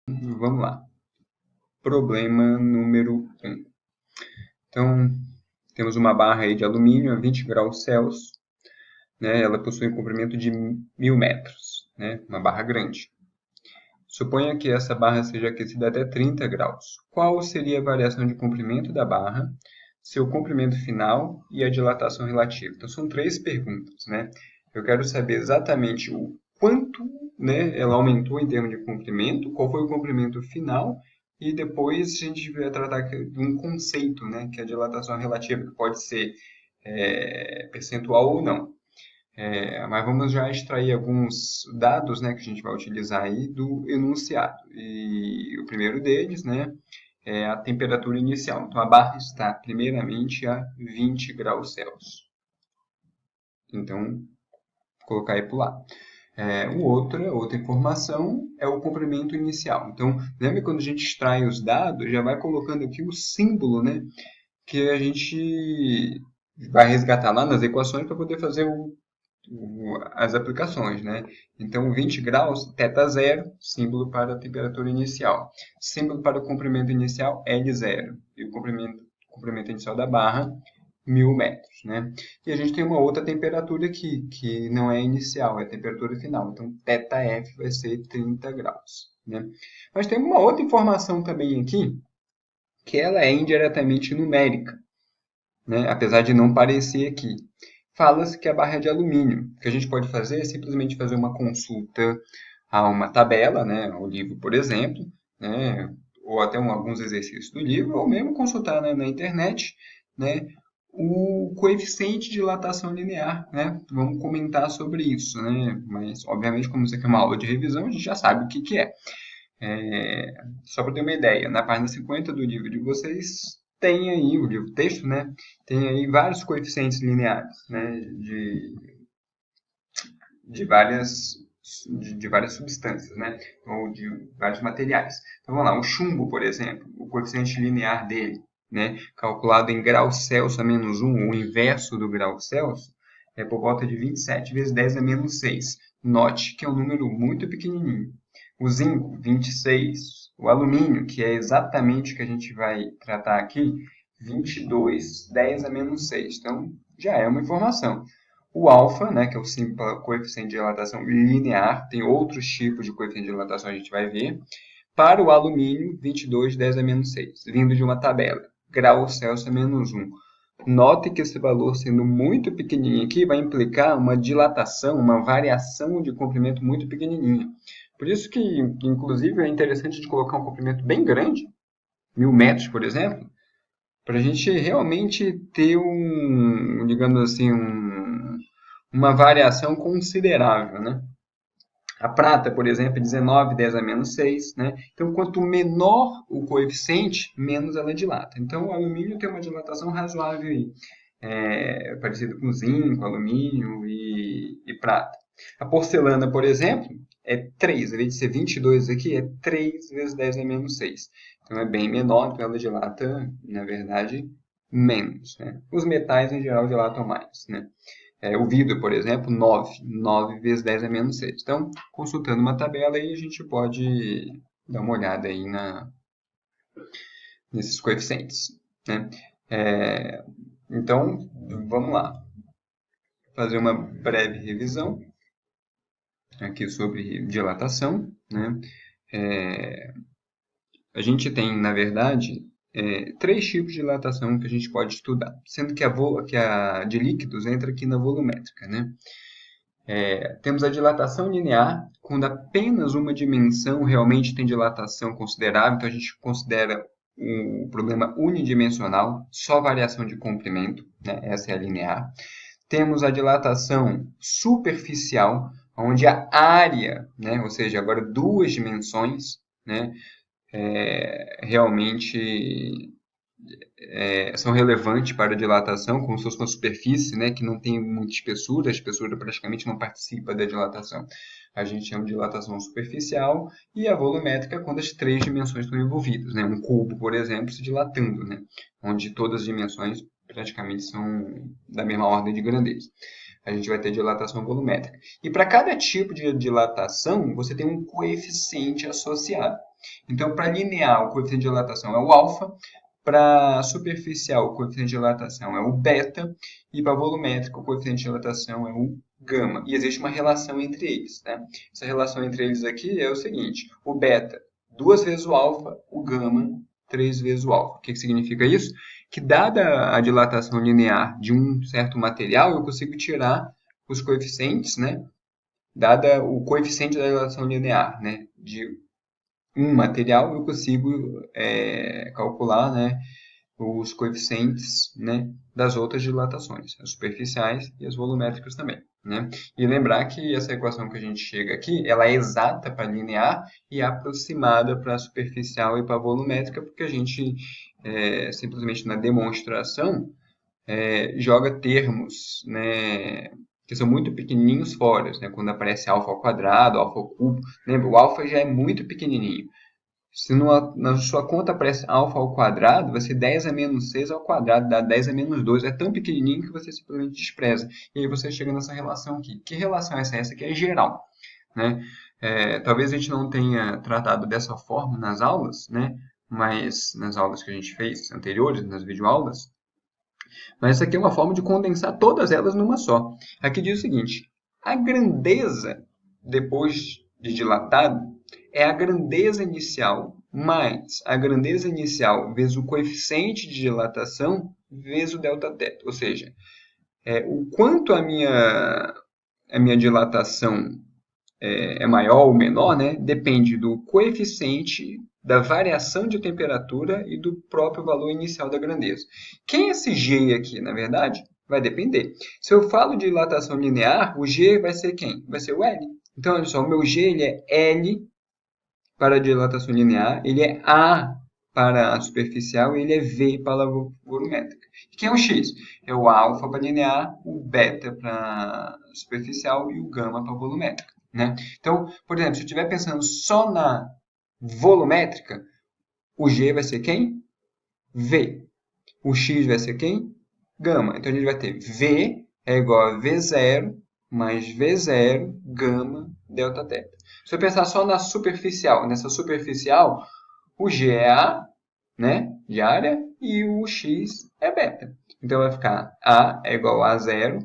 Vamos lá. Problema número 1. Então, temos uma barra aí de alumínio a 20 graus Celsius, né? Ela possui um comprimento de 1000 metros, né? Uma barra grande. Suponha que essa barra seja aquecida até 30 graus. Qual seria a variação de comprimento da barra, seu comprimento final e a dilatação relativa? Então, são três perguntas, né? Eu quero saber exatamente o quanto, né, ela aumentou em termos de comprimento, qual foi o comprimento final, e depois a gente vai tratar de um conceito, né, que é a dilatação relativa, que pode ser percentual ou não. Mas vamos já extrair alguns dados, né, que a gente vai utilizar aí do enunciado. E o primeiro deles, né, é a temperatura inicial. Então, a barra está primeiramente a 20 graus Celsius. Então, vou colocar aí para o lado. Outra informação é o comprimento inicial. Então, lembra quando a gente extrai os dados, já vai colocando aqui o símbolo, né, que a gente vai resgatar lá nas equações para poder fazer as aplicações, né? Então, 20 graus, θ0, símbolo para a temperatura inicial. Símbolo para o comprimento inicial, L0. E o comprimento inicial da barra, 1000 metros, né? E a gente tem uma outra temperatura aqui, que não é inicial, é a temperatura final. Então, θf vai ser 30 graus, né? Mas tem uma outra informação também aqui, que ela é indiretamente numérica, né? Apesar de não parecer aqui. Fala-se que a barra é de alumínio. O que a gente pode fazer é simplesmente fazer uma consulta a uma tabela, né, ao livro, por exemplo, né, ou até alguns exercícios do livro, ou mesmo consultar, né, na internet, né, o coeficiente de dilatação linear, né? Vamos comentar sobre isso, né? Mas, obviamente, como isso aqui é uma aula de revisão, a gente já sabe o que que é. Só para ter uma ideia, na página 50 do livro de vocês tem aí, o livro texto, né? Tem aí vários coeficientes lineares, né? De várias de várias substâncias, né? Ou de vários materiais. Então vamos lá, o chumbo, por exemplo, o coeficiente linear dele, né? Calculado em graus Celsius a menos 1, o inverso do grau Celsius, é por volta de 27 vezes 10 a menos 6. Note que é um número muito pequenininho. O zinco, 26. O alumínio, que é exatamente o que a gente vai tratar aqui, 22, 10 a menos 6. Então, já é uma informação. O alfa, né, que é o símbolo coeficiente de dilatação linear, tem outros tipos de coeficiente de dilatação, a gente vai ver. Para o alumínio, 22, 10 a menos 6, vindo de uma tabela. Grau Celsius a menos 1. Note que esse valor, sendo muito pequenininho aqui, vai implicar uma dilatação, uma variação de comprimento muito pequenininha. Por isso que, inclusive, é interessante de colocar um comprimento bem grande, 1000 metros, por exemplo, para a gente realmente ter digamos assim, uma variação considerável, né? A prata, por exemplo, é 19, 10 a menos 6, né? Então, quanto menor o coeficiente, menos ela dilata. Então, o alumínio tem uma dilatação razoável aí, parecido com zinco, alumínio e prata. A porcelana, por exemplo, é 3, ao invés de ser 22 aqui, é 3 vezes 10 a menos 6. Então, é bem menor, então ela dilata, na verdade, menos, né? Os metais, em geral, dilatam mais, né? O vidro, por exemplo, 9 vezes 10 a menos 6. Então, consultando uma tabela, aí a gente pode dar uma olhada aí nesses coeficientes, né? Então, vamos lá. Fazer uma breve revisão aqui sobre dilatação, né? A gente tem, na verdade, três tipos de dilatação que a gente pode estudar, sendo que a de líquidos entra aqui na volumétrica, né? Temos a dilatação linear, quando apenas uma dimensão realmente tem dilatação considerável, então a gente considera o problema unidimensional, só variação de comprimento, né? Essa é a linear. Temos a dilatação superficial, onde a área, né? Ou seja, agora duas dimensões, né? Realmente são relevantes para a dilatação, como se fosse uma superfície, né, que não tem muita espessura, a espessura praticamente não participa da dilatação. A gente chama de dilatação superficial e a volumétrica quando as três dimensões estão envolvidas, né? Um cubo, por exemplo, se dilatando, né? Onde todas as dimensões praticamente são da mesma ordem de grandeza. A gente vai ter dilatação volumétrica. E para cada tipo de dilatação, você tem um coeficiente associado. Então, para linear, o coeficiente de dilatação é o alfa. Para superficial, o coeficiente de dilatação é o beta. E para volumétrica, o coeficiente de dilatação é o gama. E existe uma relação entre eles. Né? Essa relação entre eles aqui é o seguinte. O beta, 2 vezes o alfa. O gama, 3 vezes o alfa. O que significa isso? Que dada a dilatação linear de um certo material, eu consigo tirar os coeficientes, né? Dada o coeficiente da dilatação linear, né? De um material, eu consigo calcular, né? Os coeficientes, né? Das outras dilatações, as superficiais e as volumétricas também, né? E lembrar que essa equação que a gente chega aqui, ela é exata para linear e aproximada para superficial e para volumétrica, porque a gente simplesmente na demonstração joga termos, né, que são muito pequenininhos fora, né, quando aparece alfa ao quadrado, alfa ao cubo. Lembra, o alfa já é muito pequenininho. Se na sua conta aparece alfa ao quadrado, vai ser 10 a menos 6 ao quadrado, dá 10 a menos 2. É tão pequenininho que você simplesmente despreza. E aí você chega nessa relação aqui. Que relação é essa? Essa aqui é geral, né? Talvez a gente não tenha tratado dessa forma nas aulas, né? Mas nas aulas que a gente fez anteriores, nas videoaulas. Mas essa aqui é uma forma de condensar todas elas numa só. Aqui diz o seguinte: a grandeza depois de dilatado é a grandeza inicial mais a grandeza inicial vezes o coeficiente de dilatação vezes o delta θ. Ou seja, o quanto a minha dilatação é maior ou menor, né, depende do coeficiente da variação de temperatura e do próprio valor inicial da grandeza. Quem é esse G aqui, na verdade? Vai depender. Se eu falo de dilatação linear, o G vai ser quem? Vai ser o L. Então, olha só, o meu G ele é L para a dilatação linear, ele é A para a superficial e ele é V para a volumétrica. Quem é o X? É o alfa para linear, o beta para superficial e o gama para volumétrica. Né? Então, por exemplo, se eu estiver pensando só na volumétrica, o G vai ser quem? V. O X vai ser quem? Gama. Então, a gente vai ter V é igual a V0 mais V0 gama delta θ. Se eu pensar só na superficial, nessa superficial, o G é A, né, de área, e o X é beta. Então, vai ficar A é igual a 0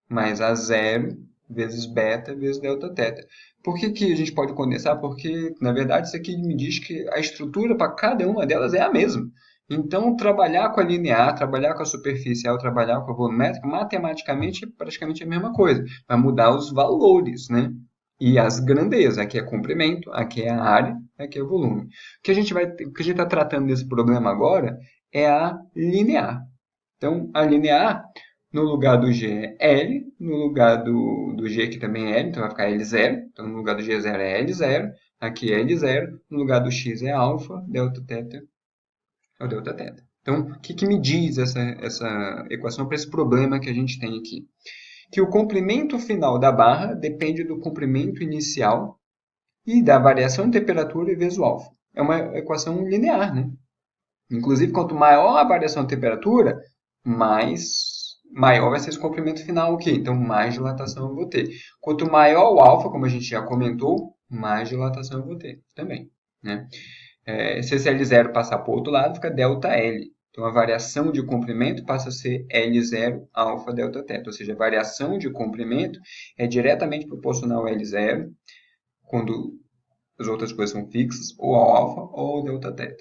mais A0 vezes beta vezes delta θ. Por que a gente pode condensar? Porque, na verdade, isso aqui me diz que a estrutura para cada uma delas é a mesma. Então, trabalhar com a linear, trabalhar com a superficial, trabalhar com a volumétrica, matematicamente é praticamente a mesma coisa. Vai mudar os valores, né? E as grandezas. Aqui é comprimento, aqui é a área, aqui é o volume. O que a gente está tratando nesse problema agora é a linear. Então, a linear, no lugar do G é L, no lugar do G que também é L, então vai ficar L0. Então, no lugar do G0 é L0, aqui é L0, no lugar do X é alfa, delta θ é o delta θ. Então, o que me diz essa equação para esse problema que a gente tem aqui? Que o comprimento final da barra depende do comprimento inicial e da variação de temperatura vezes o alfa. É uma equação linear, né? Inclusive, quanto maior a variação de temperatura, maior vai ser esse comprimento final aqui. Então, mais dilatação eu vou ter. Quanto maior o alfa, como a gente já comentou, mais dilatação eu vou ter também. Né? Se esse L0 passar para o outro lado, fica ΔL. Então, a variação de comprimento passa a ser L0 alfa delta θ. Ou seja, a variação de comprimento é diretamente proporcional ao L0, quando as outras coisas são fixas, ou ao alfa ou ao delta θ.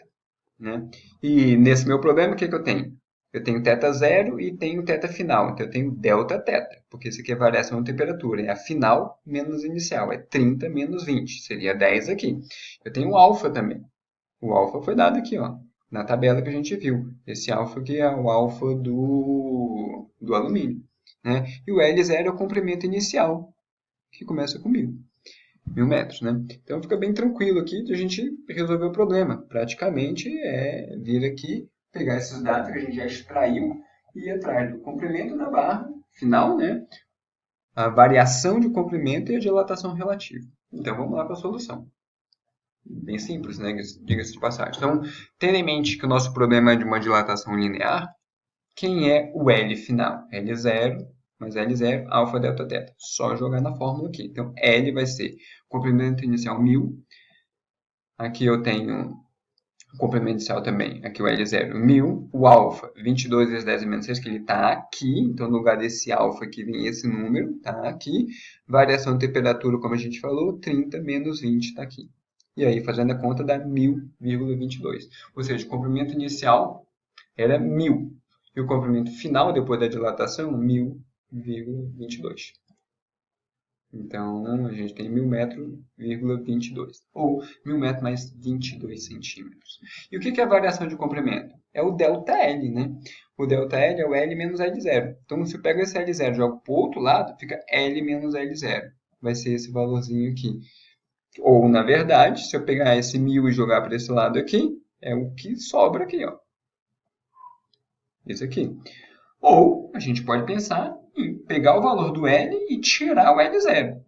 Né? E nesse meu problema, o que eu tenho? Eu tenho θ0 e tenho θ final. Então, eu tenho delta θ, porque isso aqui é variação de temperatura. É a final menos inicial. É 30 menos 20. Seria 10 aqui. Eu tenho alfa também. O alfa foi dado aqui, ó, na tabela que a gente viu. Esse alfa aqui é o alfa do alumínio. Né? E o L0 é o comprimento inicial, que começa com 1.000 metros. Né? Então fica bem tranquilo aqui de a gente resolver o problema. Praticamente é vir aqui, pegar esses dados que a gente já extraiu e ir atrás do comprimento da barra final, né? A variação de comprimento e a dilatação relativa. Então vamos lá para a solução. Bem simples, né? Diga-se de passagem. Então, tendo em mente que o nosso problema é de uma dilatação linear, quem é o L final? L0 mais L0, alfa, delta, teta. Só jogar na fórmula aqui. Então, L vai ser comprimento inicial 1000. Aqui eu tenho o comprimento inicial também. Aqui o L0, 1000. O alfa, 22 vezes 10 menos 6, que ele está aqui. Então, no lugar desse alfa aqui vem esse número, está aqui. Variação de temperatura, como a gente falou, 30 menos 20 está aqui. E aí, fazendo a conta, dá 1000,22. Ou seja, o comprimento inicial era 1000. E o comprimento final, depois da dilatação, 1000,22. Então, a gente tem 1000 metros, 22. Ou 1000 metros mais 22 centímetros. E o que é a variação de comprimento? É o ΔL, né? O ΔL é o L menos L0. Então, se eu pego esse L0 e jogo para o outro lado, fica L menos L0. Vai ser esse valorzinho aqui. Ou, na verdade, se eu pegar esse 1000 e jogar para esse lado aqui, é o que sobra aqui, ó. Esse aqui. Ou a gente pode pensar em pegar o valor do L e tirar o L0.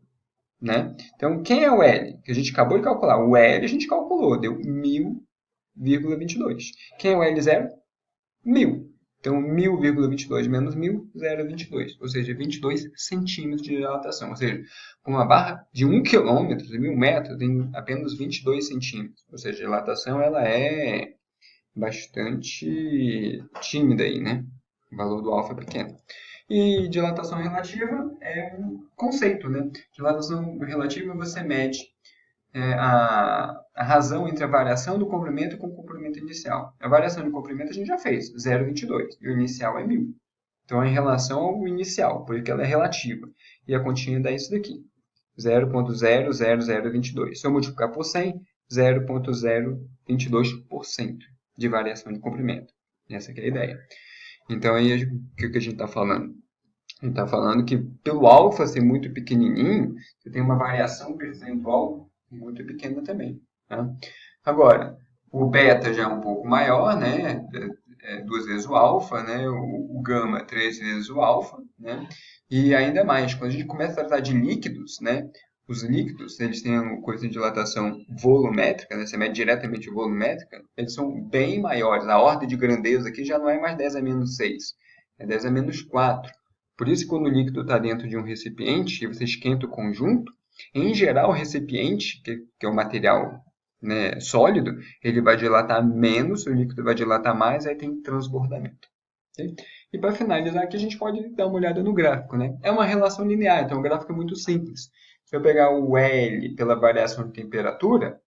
Né? Então, quem é o L? Que a gente acabou de calcular. O L a gente calculou, deu 1000,22. Quem é o L0? 1000. Então, 1000,22 menos 1000, 0,22. Ou seja, 22 centímetros de dilatação. Ou seja, uma barra de 1 km, de 1000 metros, tem apenas 22 centímetros. Ou seja, a dilatação ela é bastante tímida aí, né? O valor do alfa é pequeno. E dilatação relativa é um conceito, né? Dilatação relativa você mede a razão entre a variação do comprimento com o comprimento inicial. A variação de comprimento a gente já fez, 0,22, e o inicial é 1000. Então é em relação ao inicial, por isso ela é relativa. E a continha dá isso daqui, 0,00022. Se eu multiplicar por 100, 0,022% de variação de comprimento. Essa é a ideia. Então, aí, o que a gente está falando? A gente está falando que, pelo alfa ser muito pequenininho, você tem uma variação percentual muito pequena também. Tá? Agora, o beta já é um pouco maior, né? Duas vezes o alfa, né? O gama, três vezes o alfa, né? E ainda mais, quando a gente começa a tratar de líquidos, né? Os líquidos, eles têm uma coisa de dilatação volumétrica, né? Você mede diretamente volumétrica, eles são bem maiores. A ordem de grandeza aqui já não é mais 10 a menos 6, é 10 a menos 4. Por isso, quando o líquido está dentro de um recipiente e você esquenta o conjunto, em geral, o recipiente, que é o material, né, sólido, ele vai dilatar menos, o líquido vai dilatar mais, aí tem transbordamento. Okay? E para finalizar aqui, a gente pode dar uma olhada no gráfico. Né? É uma relação linear, então o gráfico é muito simples. Se eu pegar o L pela variação de temperatura,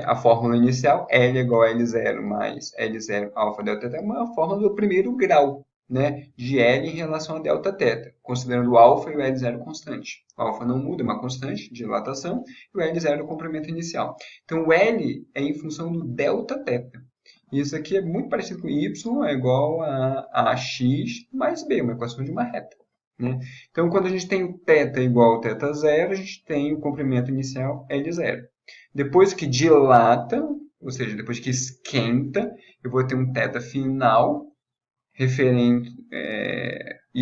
a fórmula inicial, L é igual a L0 mais L0 alfa delta teta, é uma fórmula do primeiro grau, né, de L em relação a delta teta, considerando o alfa e o L0 constante. O alfa não muda, é uma constante de dilatação, e o L0 é o comprimento inicial. Então, o L é em função do delta teta. Isso aqui é muito parecido com y, é igual a x mais b, uma equação de uma reta. Né? Então, quando a gente tem o θ igual ao θ0, a gente tem o comprimento inicial L0. Depois que dilata, ou seja, depois que esquenta, eu vou ter um θ final, e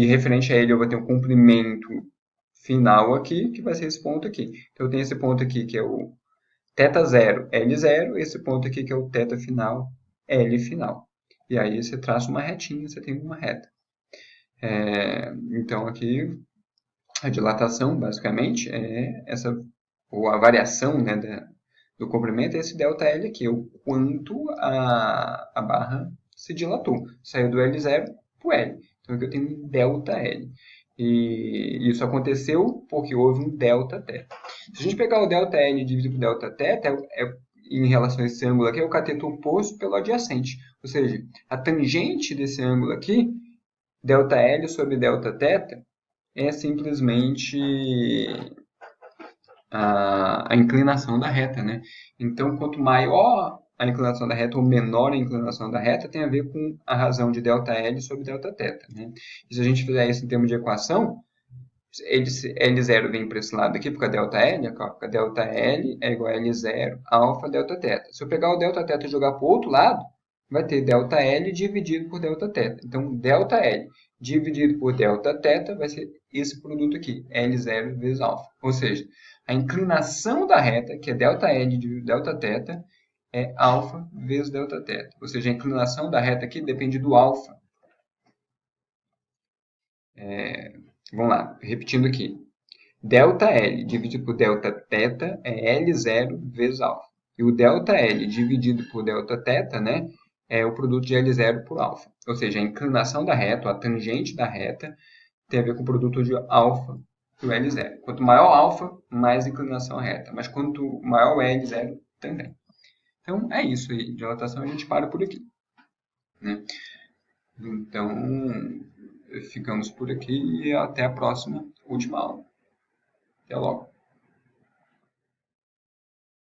referente a ele eu vou ter um comprimento final aqui, que vai ser esse ponto aqui. Então, eu tenho esse ponto aqui que é o θ0, L0, esse ponto aqui que é o θ final, L final. E aí você traça uma retinha, você tem uma reta. Então, aqui, a dilatação, basicamente, ou a variação, né, do comprimento é esse ΔL aqui, o quanto a barra se dilatou. Saiu do L0 para o L. Então, aqui eu tenho um ΔL. E isso aconteceu porque houve um ΔT. Se a gente pegar o ΔL dividido por ΔT, em relação a esse ângulo aqui, é o cateto oposto pelo adjacente. Ou seja, a tangente desse ângulo aqui, ΔL sobre ΔT, é simplesmente a inclinação da reta, né? Então, quanto maior a inclinação da reta ou menor a inclinação da reta, tem a ver com a razão de ΔL sobre Δθ. Né? E se a gente fizer isso em termos de equação, L0 vem para esse lado aqui, porque a ΔL, a ΔL é igual a L0 alfa Δθ. Se eu pegar o Δθ e jogar para o outro lado, vai ter ΔL dividido por Δθ. Então, ΔL dividido por Δθ vai ser esse produto aqui, L0 vezes alfa. Ou seja, a inclinação da reta, que é ΔL dividido por Δθ, é alfa vezes Δθ. Ou seja, a inclinação da reta aqui depende do alfa. Vamos lá, repetindo aqui. Delta L dividido por delta θ é L0 vezes alfa. E o delta L dividido por delta θ, né, é o produto de L0 por alfa. Ou seja, a inclinação da reta, a tangente da reta, tem a ver com o produto de alfa e o L0. Quanto maior alfa, mais inclinação reta. Mas quanto maior o L0, também. Então, é isso aí. De dilatação, a gente para por aqui. Né? Então, ficamos por aqui e até a próxima, última aula. Até logo.